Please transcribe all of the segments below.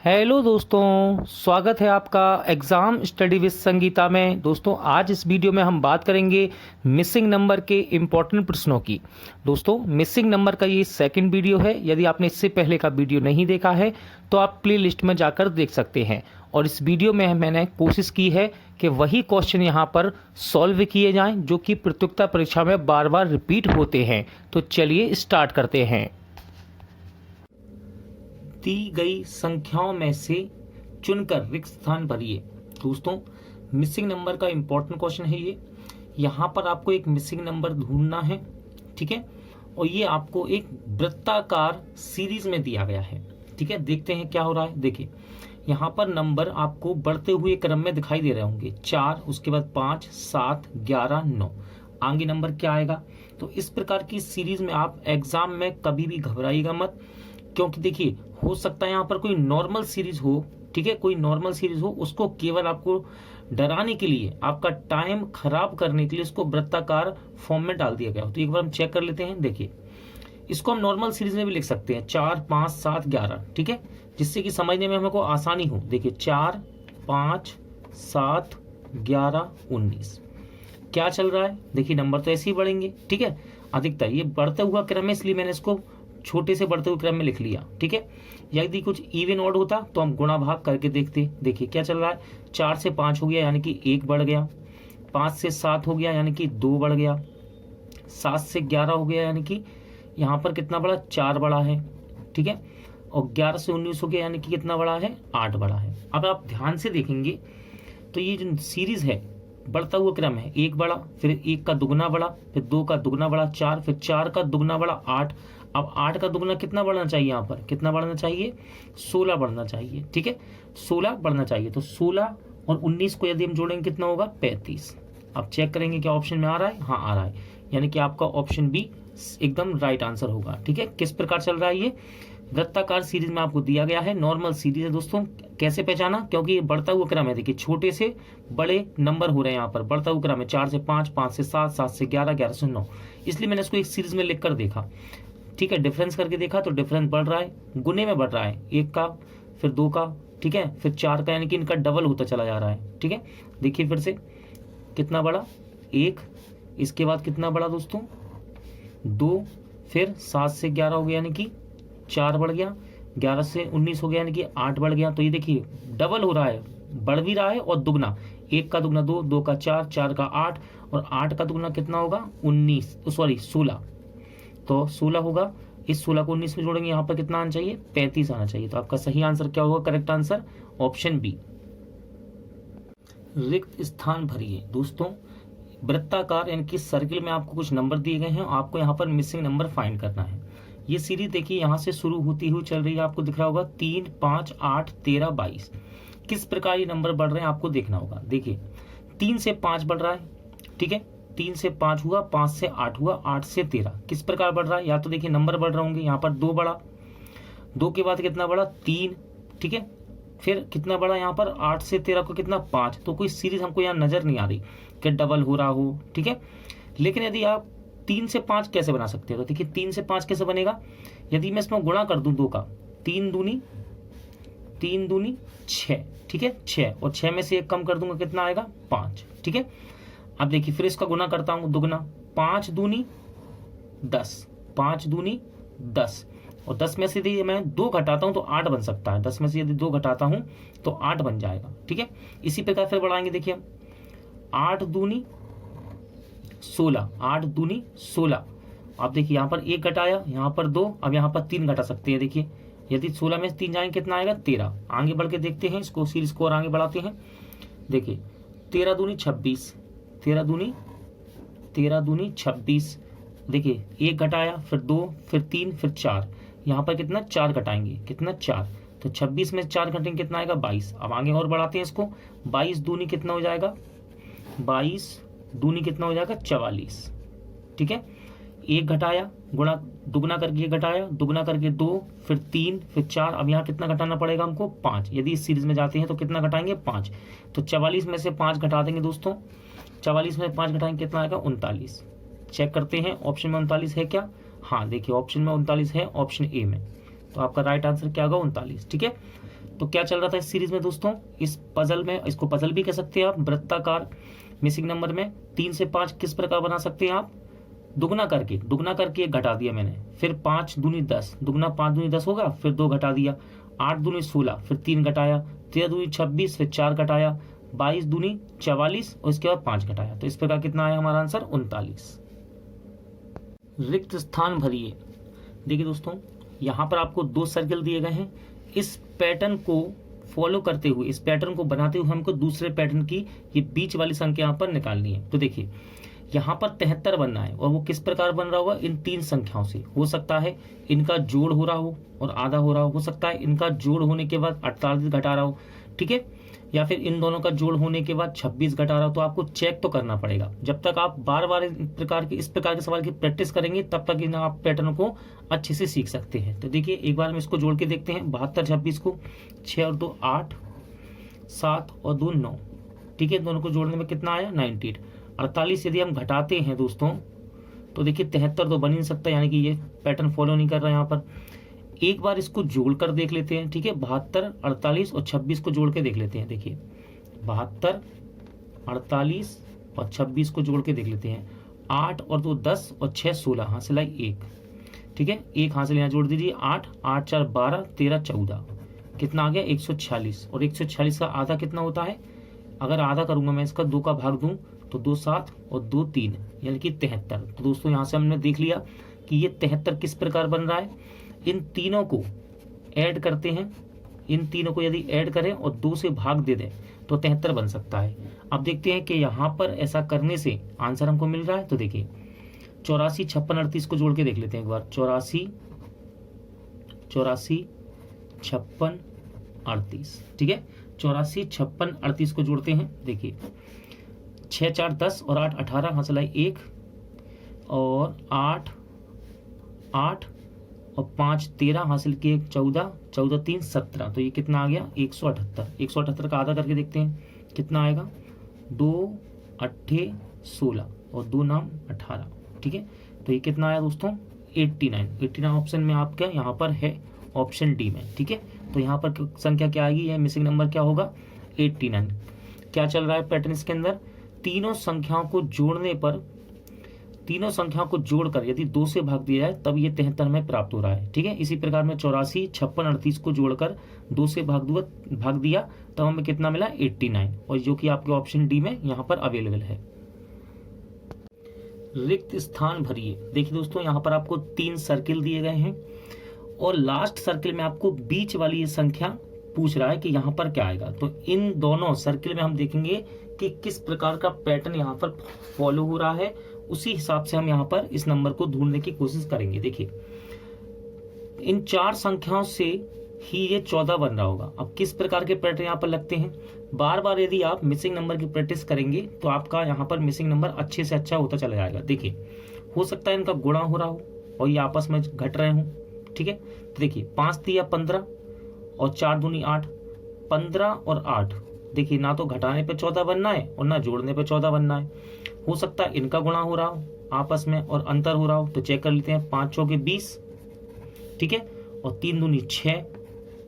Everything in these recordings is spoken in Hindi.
हेलो दोस्तों, स्वागत है आपका एग्ज़ाम स्टडी विद संगीता में। दोस्तों आज इस वीडियो में हम बात करेंगे मिसिंग नंबर के इम्पोर्टेंट प्रश्नों की। दोस्तों मिसिंग नंबर का ये सेकंड वीडियो है। यदि आपने इससे पहले का वीडियो नहीं देखा है तो आप प्ले लिस्ट में जाकर देख सकते हैं। और इस वीडियो में मैंने कोशिश की है कि वही क्वेश्चन यहाँ पर सॉल्व किए जाएँ जो कि प्रतियोगिता परीक्षा में बार बार रिपीट होते हैं। तो चलिए स्टार्ट करते हैं। दी गई संख्याओं में से चुनकर रिक्त स्थान भरिए। दोस्तों मिसिंग नंबर का इंपॉर्टेंट क्वेश्चन है ये। यहाँ पर आपको एक मिसिंग नंबर ढूंढना है, ठीक है। और ये आपको एक वृत्ताकार सीरीज में दिया गया है, ठीक है। देखते हैं क्या हो रहा है। देखिए यहाँ पर नंबर आपको बढ़ते हुए क्रम में दिखाई दे रहे होंगे। 4, उसके बाद 5, 7, 11, 9, आगे नंबर क्या आएगा। तो इस प्रकार की सीरीज में आप एग्जाम में कभी भी घबराइएगा मत, क्योंकि देखिए हो सकता है यहाँ पर कोई नॉर्मल सीरीज हो, ठीक है, कोई नॉर्मल सीरीज हो, उसको केवल आपको डराने के लिए, आपका टाइम खराब करने के लिए उसको वृत्ताकार फॉर्म में डाल दिया गया हो। तो एक बार हम चेक कर लेते हैं। देखिए इसको हम नॉर्मल सीरीज में भी लिख सकते हैं, 4, 5, 7, 11, ठीक है, जिससे कि समझने में हमको आसानी हो। देखिए 4, 5, 7, 11, 19 क्या चल रहा है। देखिए नंबर तो ऐसे ही बढ़ेंगे, ठीक है। अधिकतर ये बढ़ता हुआ क्रम है, इसलिए मैंने इसको छोटे से बढ़ते हुए क्रम में लिख लिया, ठीक है। यदि कुछ इवन ऑड होता तो हम गुणा भाग करके देखते। देखिए क्या चल रहा है। 4 से 5 हो गया यानी कि 1 बढ़ गया। 5 से 7 हो गया यानी कि 2 बढ़ गया। 7 से 11 हो गया यानी कि यहाँ पर कितना बड़ा, 4 बड़ा है, ठीक है। और 11 से 19 हो गया यानी कि कितना बड़ा है, 8 बड़ा है। अब आप ध्यान से देखेंगे तो ये जो सीरीज है बढ़ता हुआ क्रम है, 1 बड़ा, फिर 1 का दुगना बड़ा, फिर 2 का दुगना बड़ा 4, फिर 4 का दुगना बड़ा 8। अब 8 का दुगना कितना बढ़ना चाहिए, यहाँ पर कितना बढ़ना चाहिए, 16 बढ़ना चाहिए, ठीक है, 16 बढ़ना चाहिए। तो 16 और 19 को यदि हम जोड़ेंगे कितना होगा, 35। अब चेक करेंगे क्या ऑप्शन में आ रहा है। हाँ आ रहा है, यानी कि आपका ऑप्शन बी एकदम राइट आंसर होगा, ठीक है। किस प्रकार चल रहा है ये, वृत्ताकार सीरीज में आपको दिया गया है, नॉर्मल सीरीज है। दोस्तों कैसे पहचाना, क्योंकि ये बढ़ता हुआ क्रम है। देखिए छोटे से बड़े नंबर हो रहे हैं, यहाँ पर बढ़ता हुआ क्रम है। 4 से 5, 5 से 7, 7 से 11, 11 से 9, इसलिए मैंने इसको एक सीरीज में लिख कर देखा, ठीक है। डिफरेंस करके देखा तो डिफरेंस बढ़ रहा है, गुने में बढ़ रहा है, 1 का, फिर 2 का, ठीक है, फिर 4 का, यानी कि इनका डबल होता चला जा रहा है, ठीक है। देखिए फिर से कितना बड़ा, 1, इसके बाद कितना बड़ा दोस्तों, 2, फिर 7 से 11 हो गया यानी कि 4 बढ़ गया, 11 से 19 हो गया यानी कि 8 बढ़ गया। तो ये देखिए डबल हो रहा है, बढ़ भी रहा है और दुगना, 1 का दुगना 2, 2 का 4, 4 का 8 और 8 का दुगना कितना होगा, 16। तो 16 होगा, इस 16 को 19 में जोड़ेंगे, यहाँ पर कितना आना चाहिए, 35 आना चाहिए। तो आपका सही आंसर क्या होगा, करेक्ट आंसर ऑप्शन बी। रिक्त स्थान भरिए। दोस्तों वृत्ताकार यानी कि सर्किल में आपको कुछ नंबर दिए गए हैं, आपको यहाँ पर मिसिंग नंबर फाइंड करना है। ये सीरीज देखिए यहाँ से शुरू होती हुई चल रही है, आपको दिख रहा होगा 3, 5, 8, 13, 22। किस प्रकार ये नंबर बढ़ रहे हैं आपको देखना होगा। देखिए 3 से 5 बढ़ रहा है, ठीक है, 3 से 5 हुआ, 5 से 8 हुआ, 8 से 13। किस प्रकार बढ़ रहा है, या तो देखिए नंबर बढ़ रहे होंगे, यहाँ पर 2 बड़ा, 2 के बाद कितना बड़ा, 3, ठीक है, फिर कितना बड़ा यहाँ पर 8 से 13 को कितना, 5। तो कोई सीरीज हमको यहाँ नजर नहीं आ रही कि डबल हो रहा हो, ठीक है। लेकिन यदि आप 3 से 5 कैसे बना सकते हो, तो देखिए 3 से 5 कैसे बनेगा, यदि मैं इसमें गुणा कर दूं 2 का, 3 दूनी 6, ठीक है, 6, और 6 में से 1 कम कर दूंगा कितना आएगा, 5, ठीक है। अब देखिए फिर इसका गुना करता हूं दुगना, 5 दूनी 10, 5 दूनी 10, और 10 में से यदि मैं 2 घटाता हूं तो 8 बन सकता है। 10 में से यदि 2 घटाता हूं तो 8 बन जाएगा, ठीक है। इसी प्रकार फिर बढ़ाएंगे, देखिए हम 8 दूनी 16, 8 दूनी 16। अब देखिए यहाँ पर 1 घटाया, यहाँ पर 2, अब यहाँ पर 3 घटा सकते हैं। देखिए यदि 16 में से 3 जाएंगे कितना आएगा, 13। आगे बढ़ के देखते हैं इसको, सीरीज को और आगे बढ़ाते हैं। देखिए 13 दूनी 26, 13 दूनी 26। देखिए 1 घटाया, फिर 2, फिर 3, फिर 4, यहाँ पर कितना 4 घटाएंगे, कितना 4। तो 26 में 4 घटेंगे कितना आएगा, 22। अब आगे और बढ़ाते हैं इसको, 22 दूनी कितना हो जाएगा, 22 दूनी कितना हो जाएगा, 44, ठीक है। 1 घटाया, गुणा दुगना करके 1 घटाया, दुगना करके 2, फिर 3, फिर 4। अब यहाँ कितना घटाना पड़ेगा हमको, 5। यदि इस सीरीज में जाते हैं तो कितना घटाएंगे, 5। तो 44 में से 5 घटा देंगे दोस्तों, 44 में 5 घटाएंगे कितना आएगा, 39। चेक करते हैं ऑप्शन में 39 है क्या। हाँ देखिए ऑप्शन में 39 है, ऑप्शन ए में। तो आपका राइट आंसर क्या होगा 39। ठीक है, तो क्या चल रहा था इस सीरीज में दोस्तों, इस पजल में, इसको पजल भी कह सकते हैं आप, वृत्ताकार मिसिंग नंबर में 3 से 5 किस प्रकार बना सकते हैं आप, दुगना करके एक घटा दिया मैंने, फिर 5 दूनी 10, दुगना 5 दूनी 10 होगा, फिर 2 घटा दिया, 8 दूनी 16, फिर 3 घटाया, 13 दूनी 26, फिर 4 घटाया, 22 दूनी 44 और इसके बाद 5 घटाया। तो इस प्रकार कितना आया हमारा आंसर 39। रिक्त स्थान भरिए। देखिए दोस्तों, यहाँ पर आपको 2 सर्किल दिए गए हैं। इस पैटर्न को फॉलो करते हुए, इस पैटर्न को बनाते हुए हमको दूसरे पैटर्न की ये बीच वाली संख्या यहाँ पर निकालनी है। तो देखिए यहाँ पर 73 बनना है, और वो किस प्रकार बन रहा होगा, इन 3 संख्याओं से। हो सकता है इनका जोड़ हो रहा हो और आधा हो रहा हो सकता है इनका जोड़ होने के बाद 48 घटा रहा हो, ठीक है, या फिर इन दोनों का जोड़ होने के बाद 26 घटा रहा हो। तो आपको चेक तो करना पड़ेगा। जब तक आप बार बार इस प्रकार के सवाल की प्रैक्टिस करेंगे तब तक इन आप पैटर्न को अच्छे से सीख सकते हैं। तो देखिए एक बार हम इसको जोड़ के देखते हैं, 72 26 को, 6 और 2 8, 7 और 2 9, ठीक है, दोनों को जोड़ने में कितना आया 98। 48 यदि हम घटाते हैं दोस्तों तो देखिए 73 तो बन ही नहीं सकता, यानी कि ये पैटर्न फॉलो नहीं कर रहा है यहाँ पर। एक बार इसको जोड़ कर देख लेते हैं, ठीक है, 72 48 और 26 को जोड़ के देख लेते हैं। देखिए 72 48 और 26 को जोड़ के देख लेते हैं, 8 और 2 10 और 6 16, हासिल आई 1, ठीक है, 1 हासिल यहाँ जोड़ दीजिए, 8 8 4 12 13 14, कितना आ गया 146। और 146 का आधा कितना होता है, अगर आधा करूंगा मैं इसका 2 का भाग दूं तो 2 7 और 2 3, यानी कि 73। तो दोस्तों यहाँ से हमने देख लिया कि ये 73 किस प्रकार बन रहा है। इन तीनों को ऐड करते हैं, इन तीनों को यदि ऐड करें और 2 से भाग दे दें तो 73 बन सकता है। अब देखते हैं कि यहाँ पर ऐसा करने से आंसर हमको मिल रहा है। तो देखिए 84 56 38 को जोड़ के देख लेते हैं एक बार, 84 56 38, ठीक है, 84 56 38 को जोड़ते हैं। देखिए 6 4 10 और 8 18, हासिल आई 1, और 8 8 और 5 13, हासिल किए 14, 14 3 17। तो ये कितना आ गया 178। 178 का आधा करके देखते हैं कितना आएगा, 2 8 16 और 2 9 18, ठीक है। तो ये कितना आया दोस्तों 89 ऑप्शन में आपका यहाँ पर है, ऑप्शन डी में, ठीक है। तो यहाँ पर संख्या क्या आएगी, यह मिसिंग नंबर क्या होगा 89। क्या चल रहा है पैटर्न इसके अंदर, तीनों संख्याओं को जोड़कर यदि 2 से भाग दिया जाए तब ये 73 में प्राप्त हो रहा है, ठीक है। इसी प्रकार में 84 56 38 को जोड़कर 2 से भाग दिया तब हमें कितना मिला 89, और जो कि आपके ऑप्शन डी में यहाँ पर अवेलेबल है। रिक्त स्थान भरिए। देखिए दोस्तों यहाँ पर आपको 3 सर्किल दिए गए हैं, और लास्ट सर्किल में आपको बीच वाली ये संख्या पूछ रहा है कि यहाँ पर क्या आएगा। तो इन दोनों सर्किल में हम देखेंगे कि किस प्रकार का पैटर्न यहाँ पर फॉलो हो रहा है, उसी हिसाब से हम यहाँ पर इस नंबर को ढूंढने की कोशिश करेंगे। देखिए इन 4 संख्याओं से ही ये 14 बन रहा होगा। अब किस प्रकार के पैटर्न यहाँ पर लगते हैं, बार बार यदि आप मिसिंग नंबर की प्रैक्टिस करेंगे तो आपका यहाँ पर मिसिंग नंबर अच्छे से अच्छा होता चला जाएगा। देखिए हो सकता है इनका गुणा हो रहा हो और ये आपस में घट रहे हों, ठीक है। तो देखिए 5 दिया 15 और 4 दूनी 8, 15 और 8, देखिए ना तो घटाने पे 14 बनना है और ना जोड़ने पे 14 बनना है। हो सकता है इनका गुणा हो रहा हो आपस में और अंतर हो रहा हो, तो चेक कर लेते हैं। 5 चौके 20, ठीक है, और 3 दूनी 6,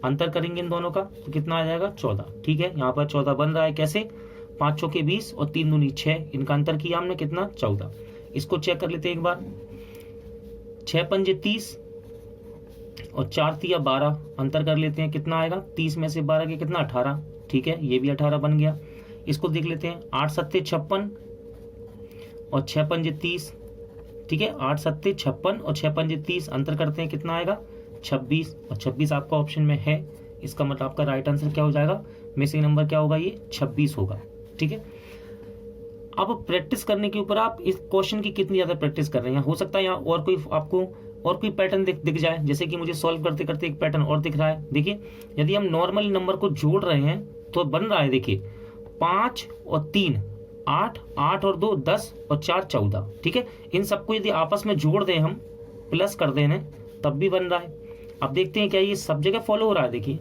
अंतर करेंगे इन दोनों का तो कितना आ जाएगा 14, ठीक है। यहाँ पर 14 बन रहा है कैसे, 5 चौके 20 और 3 दूनी 6, इनका अंतर किया हमने कितना 14। इसको चेक कर लेते हैं एक बार, 6 पंजे 30 और 4 तिया 12, अंतर कर लेते हैं कितना आएगा, 30 में से 12 के कितना 18, ठीक है, ये भी 18 बन गया। इसको देख लेते हैं, 8 सत्ते 56 और 6 पंजे 30, ठीक है, 8 सत्ते 56 और 6 पंजे 30, अंतर करते हैं कितना आएगा 26, और 26 आपका ऑप्शन में है। इसका मतलब आपका राइट आंसर क्या हो जाएगा, मिसिंग नंबर क्या होगा, ये 26 होगा, ठीक है। अब प्रैक्टिस करने के ऊपर आप इस क्वेश्चन की कितनी ज्यादा प्रैक्टिस कर रहे हैं। हो सकता है यहाँ और कोई आपको और कोई पैटर्न दिख जाए, जैसे कि मुझे सॉल्व करते करते एक पैटर्न और दिख रहा है। देखिए यदि हम नॉर्मली नंबर को जोड़ रहे हैं तो बन रहा है, देखिए 5 और 3 8, 8 और 2 10 और 4 14, ठीक है। इन सबको यदि आपस में जोड़ दें हम, प्लस कर दें तब भी बन रहा है। अब देखते हैं क्या ये सब जगह फॉलो हो रहा है। देखिए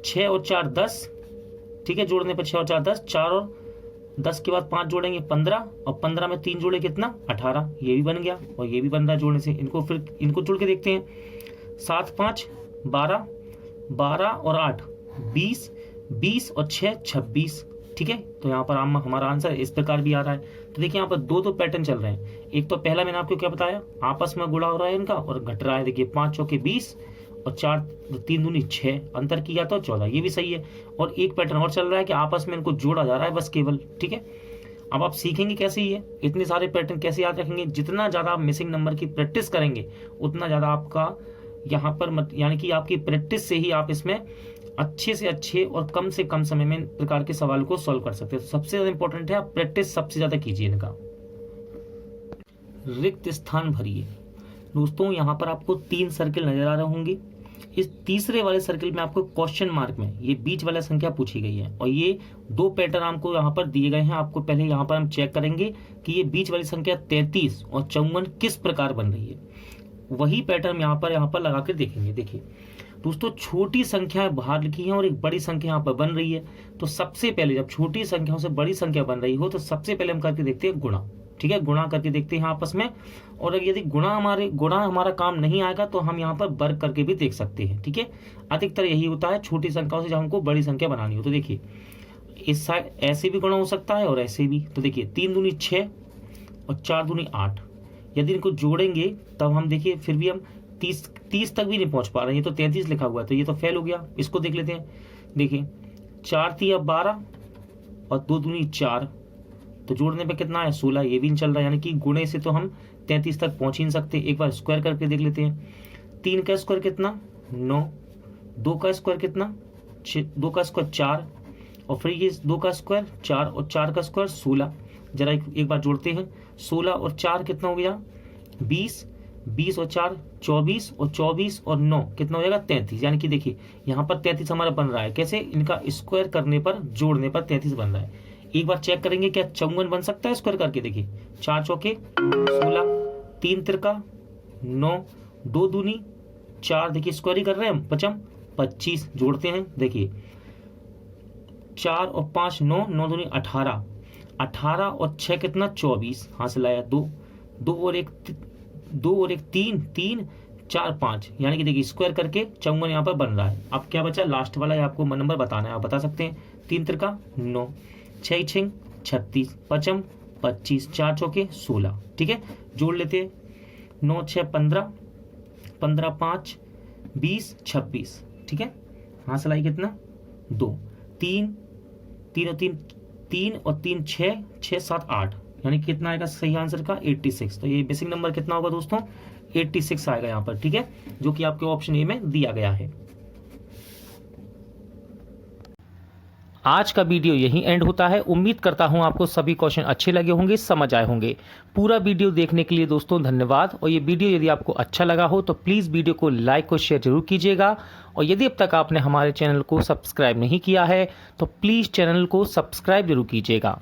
6 और 4 10, ठीक है, जोड़ने पर 6 और 4 10, 4 और 10 के बाद 5 जोड़ेंगे 15, और 15 में 3 जोड़े कितना 18, ये भी बन गया और ये भी बन रहा है जोड़ने से। इनको जोड़ के देखते हैं, 7 5 12, 12 और 8 20, 20 और 6 26। ठीक है, तो यहाँ पर हमारा आंसर इस प्रकार भी आ रहा है। तो देखिए यहाँ पर दो पैटर्न चल रहे हैं। एक तो पहला मैंने आपको क्या बताया, आपस में गुणा हो रहा है इनका और घट रहा है। देखिए 5 चौके 20 और 4 3 दूनी 6, अंतर किया तो 14, ये भी सही है। और एक पैटर्न और चल रहा है कि आपस में इनको जोड़ा जा रहा है बस केवल। ठीक है, अब आप सीखेंगे कैसे ये इतने सारे पैटर्न कैसे याद रखेंगे। जितना ज़्यादा आप मिसिंग नंबर की प्रैक्टिस करेंगे उतना ज़्यादा आपका यहाँ पर यानी कि आपकी प्रैक्टिस से ही आप इसमें अच्छे से अच्छे और कम से कम समय में इन प्रकार के सवाल को सॉल्व कर सकते हैं। तो सबसे ज्यादा इंपॉर्टेंट है आप प्रैक्टिस सबसे ज्यादा कीजिए इनका। रिक्त स्थान भरिए। दोस्तों यहाँ पर आपको 3 सर्किल नजर आ रहे होंगे। इस तीसरे वाले सर्किल में आपको क्वेश्चन मार्क में ये बीच वाला संख्या पूछी गई है और ये 2 पैटर्न आपको यहाँ पर दिए गए हैं। आपको पहले यहाँ पर हम चेक करेंगे कि ये बीच वाली संख्या 33 और 54 किस प्रकार बन रही है। वही पैटर्न यहाँ पर लगा कर देखेंगे। देखिए दोस्तों, छोटी संख्याएं बाहर लिखी हैं और एक बड़ी संख्या यहाँ पर बन रही है। तो सबसे पहले जब छोटी संख्याओं से बड़ी संख्या बन रही हो तो सबसे पहले हम करके देखते हैं गुणा। ठीक है, गुणा करके देखते हैं आपस में। और यदि गुणा हमारा काम नहीं आएगा तो हम यहाँ पर वर्ग करके भी देख सकते हैं। ठीक है, अधिकतर यही होता है छोटी संख्याओं से जब हमको बड़ी संख्या बनानी हो। तो देखिए इस साइड ऐसे भी गुणा हो सकता है और ऐसे भी। तो देखिए 3 दूनी 6 और 4 दूनी 8। यदि इनको जोड़ेंगे तब हम देखिए फिर भी हम 30 तक भी नहीं पहुंच पा रहे हैं। ये तो 33 लिखा हुआ है तो ये तो फेल हो गया। इसको देख लेते हैं। देखिए 4 3 12 और 2 दूनी 4, तो जोड़ने पे कितना है 16। ये भी नहीं चल रहा, यानी कि गुणे से तो हम 33 तक पहुंच ही नहीं सकते। एक बार स्क्वायर करके देख लेते हैं। 3 का स्क्वायर कितना 9, 2 का स्क्वायर कितना 2 का स्क्वायर 4 और फिर ये 2 का स्क्वायर 4 और 4 का स्क्वायर 16। जरा एक बार जोड़ते हैं। 16 और 4 कितना हो गया 20, 20 और 4 24 और 24 और 9 कितना हो जाएगा 33। यानी कि देखिए यहाँ पर 33 हमारा बन रहा है। कैसे, इनका स्क्वायर करने पर जोड़ने पर 33 बन रहा है। एक बार चेक करेंगे क्या 54 बन सकता है स्क्वायर करके। देखिए 4 चौके 16, 3 तिरका 9, 2 दूनी 4, देखिए स्क्वायर ही कर रहे हैं हम, 25 जोड़ते हैं। देखिए 4 और 5 9, 9 दूनी 18, 18 और 6 कितना 24, हासिल आया 2, 2 और 1 3, 3 4 5, यानी कि देखिए स्क्वायर करके 54 यहाँ पर बन रहा है। अब क्या बचा लास्ट वाला, ये आपको नंबर बताना है, आप बता सकते हैं। 3 तिरका 9, 6 6 36, 5 25, 4 चौके 16। ठीक है, जोड़ लेते हैं। 9 6 15, 15 5 20 26। ठीक है, हासिल आई कितना 2, 3 और 3 6 6 7 8, यानी कितना आएगा सही आंसर का 86। तो ये बेसिक नंबर कितना होगा दोस्तों 86 आएगा यहाँ पर। ठीक है, जो कि आपके ऑप्शन ए में दिया गया है। आज का वीडियो यहीं एंड होता है। उम्मीद करता हूं आपको सभी क्वेश्चन अच्छे लगे होंगे, समझ आए होंगे। पूरा वीडियो देखने के लिए दोस्तों धन्यवाद। और ये वीडियो यदि आपको अच्छा लगा हो तो प्लीज़ वीडियो को लाइक और शेयर जरूर कीजिएगा। और यदि अब तक आपने हमारे चैनल को सब्सक्राइब नहीं किया है तो प्लीज़ चैनल को सब्सक्राइब जरूर कीजिएगा।